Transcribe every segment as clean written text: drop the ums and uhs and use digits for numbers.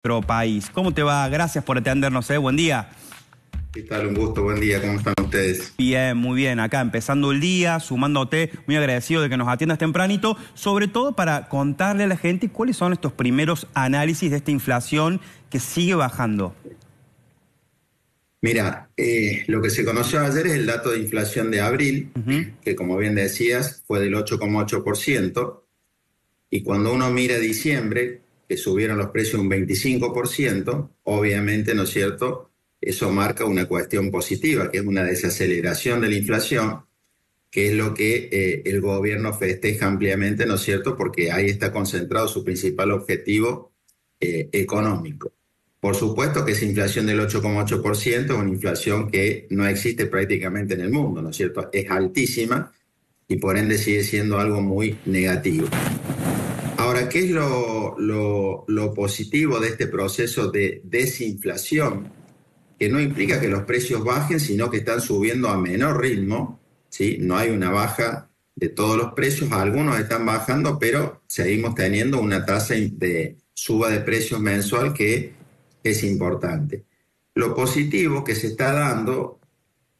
nuestro país. ¿Cómo te va? Gracias por atendernos, buen día. ¿Qué tal? Un gusto, buen día. ¿Cómo están ustedes? Bien, muy bien. Acá empezando el día, sumándote, muy agradecido de que nos atiendas tempranito, sobre todo para contarle a la gente cuáles son estos primeros análisis de esta inflación que sigue bajando. Mira, lo que se conoció ayer es el dato de inflación de abril, que como bien decías, fue del 8,8%, y cuando uno mira diciembre, que subieron los precios un 25%, obviamente, ¿no es cierto?, eso marca una cuestión positiva, que es una desaceleración de la inflación, que es lo que el gobierno festeja ampliamente, ¿no es cierto?, porque ahí está concentrado su principal objetivo económico. Por supuesto que esa inflación del 8,8% es una inflación que no existe prácticamente en el mundo, ¿no es cierto? Es altísima y por ende sigue siendo algo muy negativo. Ahora, ¿qué es lo positivo de este proceso de desinflación? Que no implica que los precios bajen, sino que están subiendo a menor ritmo, ¿sí? No hay una baja de todos los precios, algunos están bajando, pero seguimos teniendo una tasa de suba de precios mensual que es importante. Lo positivo que se está dando,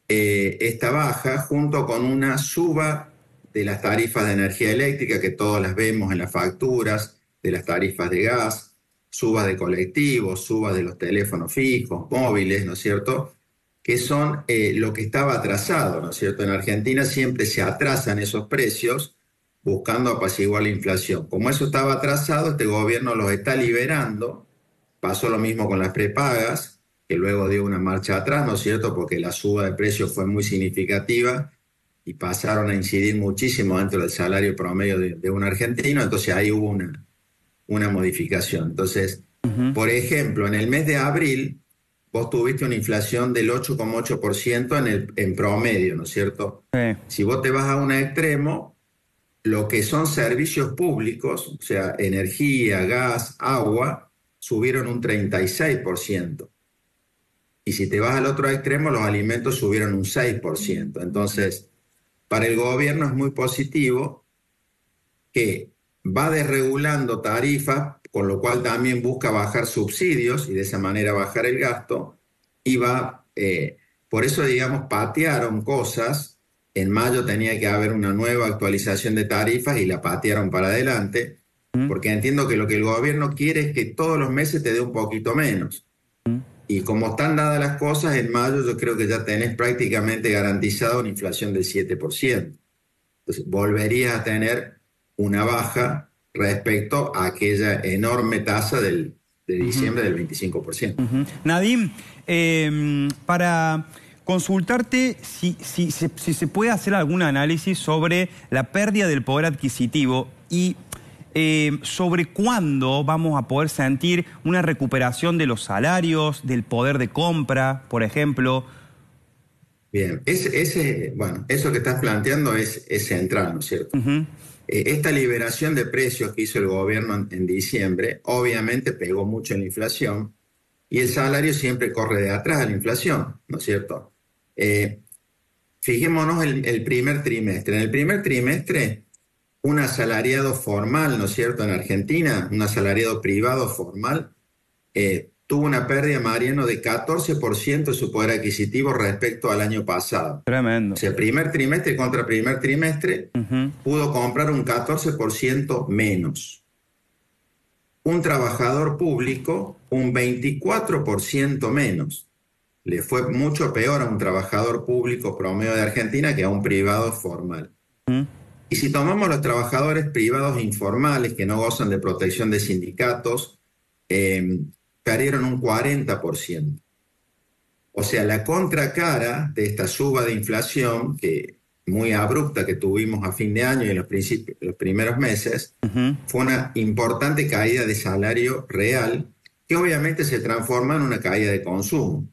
esta baja, junto con una suba de las tarifas de energía eléctrica, que todas las vemos en las facturas, de las tarifas de gas, suba de colectivos, suba de los teléfonos fijos, móviles, ¿no es cierto?, que son lo que estaba atrasado, ¿no es cierto? En Argentina siempre se atrasan esos precios buscando apaciguar la inflación. Como eso estaba atrasado, este gobierno los está liberando. Pasó lo mismo con las prepagas, que luego dio una marcha atrás, ¿no es cierto?, porque la suba de precios fue muy significativa y pasaron a incidir muchísimo dentro del salario promedio de un argentino, entonces ahí hubo una modificación. Entonces, por ejemplo, en el mes de abril, vos tuviste una inflación del 8,8% en promedio, ¿no es cierto? Sí. Si vos te vas a un extremo, lo que son servicios públicos, o sea, energía, gas, agua, subieron un 36%. Y si te vas al otro extremo, los alimentos subieron un 6%. Entonces, para el gobierno es muy positivo que va desregulando tarifas, con lo cual también busca bajar subsidios y de esa manera bajar el gasto. Y va, por eso, digamos, patearon cosas. En mayo tenía que haber una nueva actualización de tarifas y la patearon para adelante, porque entiendo que lo que el gobierno quiere es que todos los meses te dé un poquito menos. Y como están dadas las cosas, en mayo yo creo que ya tenés prácticamente garantizado una inflación del 7%. Entonces volverías a tener una baja respecto a aquella enorme tasa de diciembre del 25%. Nadim, para consultarte si se puede hacer algún análisis sobre la pérdida del poder adquisitivo y sobre cuándo vamos a poder sentir una recuperación de los salarios, del poder de compra, por ejemplo. Bien, bueno, eso que estás planteando es central, ¿no es cierto? Esta liberación de precios que hizo el gobierno en diciembre, obviamente pegó mucho en la inflación, y el salario siempre corre de atrás a la inflación, ¿no es cierto? Fijémonos el primer trimestre. En el primer trimestre, un asalariado formal, ¿no es cierto?, en Argentina, un asalariado privado formal, tuvo una pérdida, Mariano, de 14% de su poder adquisitivo respecto al año pasado. Tremendo. O sea, primer trimestre contra primer trimestre, pudo comprar un 14% menos. Un trabajador público, un 24% menos. Le fue mucho peor a un trabajador público promedio de Argentina que a un privado formal. Y si tomamos los trabajadores privados informales que no gozan de protección de sindicatos, perdieron un 40%. O sea, la contracara de esta suba de inflación muy abrupta que tuvimos a fin de año y en los primeros meses, fue una importante caída de salario real que obviamente se transforma en una caída de consumo,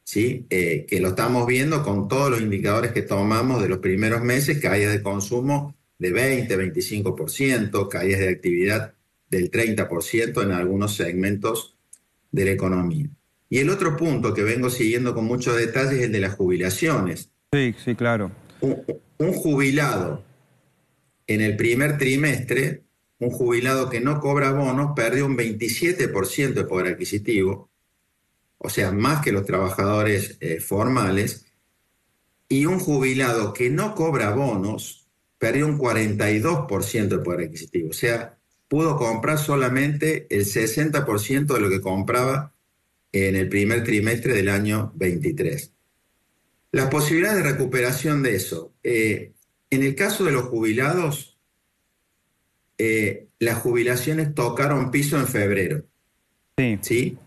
¿sí? Que lo estamos viendo con todos los indicadores que tomamos de los primeros meses, caídas de consumo de 20-25%, caídas de actividad del 30% en algunos segmentos de la economía. Y el otro punto que vengo siguiendo con mucho detalle es el de las jubilaciones. Sí, sí, claro. Un jubilado en el primer trimestre un jubilado que no cobra bonos perdió un 27% de poder adquisitivo, o sea, más que los trabajadores formales, y un jubilado que no cobra bonos perdió un 42% de poder adquisitivo, o sea, pudo comprar solamente el 60% de lo que compraba en el primer trimestre del año 23. Las posibilidades de recuperación de eso. En el caso de los jubilados, las jubilaciones tocaron piso en febrero. Sí. ¿Sí?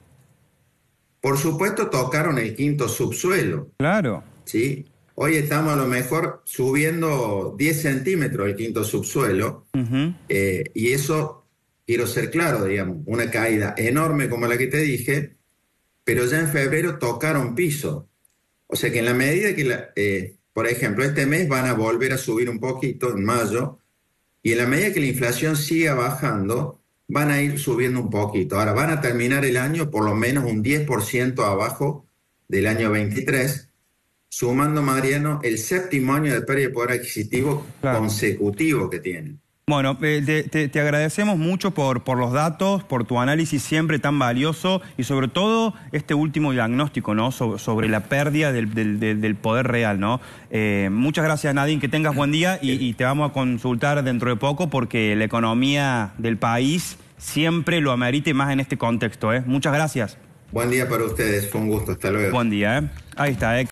Por supuesto, tocaron el quinto subsuelo. Claro. ¿Sí? Hoy estamos a lo mejor subiendo 10 centímetros el quinto subsuelo. Y eso, quiero ser claro, digamos, una caída enorme como la que te dije, pero ya en febrero tocaron piso. O sea que en la medida que, por ejemplo, este mes van a volver a subir un poquito en mayo, y en la medida que la inflación siga bajando, van a ir subiendo un poquito. Ahora van a terminar el año por lo menos un 10% abajo del año 23, sumando, Mariano, el 7º año de pérdida de poder adquisitivo consecutivo que tienen. Bueno, te agradecemos mucho por los datos, por tu análisis siempre tan valioso y sobre todo este último diagnóstico, ¿no? Sobre la pérdida del poder real, ¿no? Muchas gracias, Nadine, que tengas buen día y te vamos a consultar dentro de poco porque la economía del país siempre lo amerita y más en este contexto, ¿eh? Muchas gracias. Buen día para ustedes, fue un gusto, hasta luego. Buen día, ¿eh? Ahí está, ¿eh?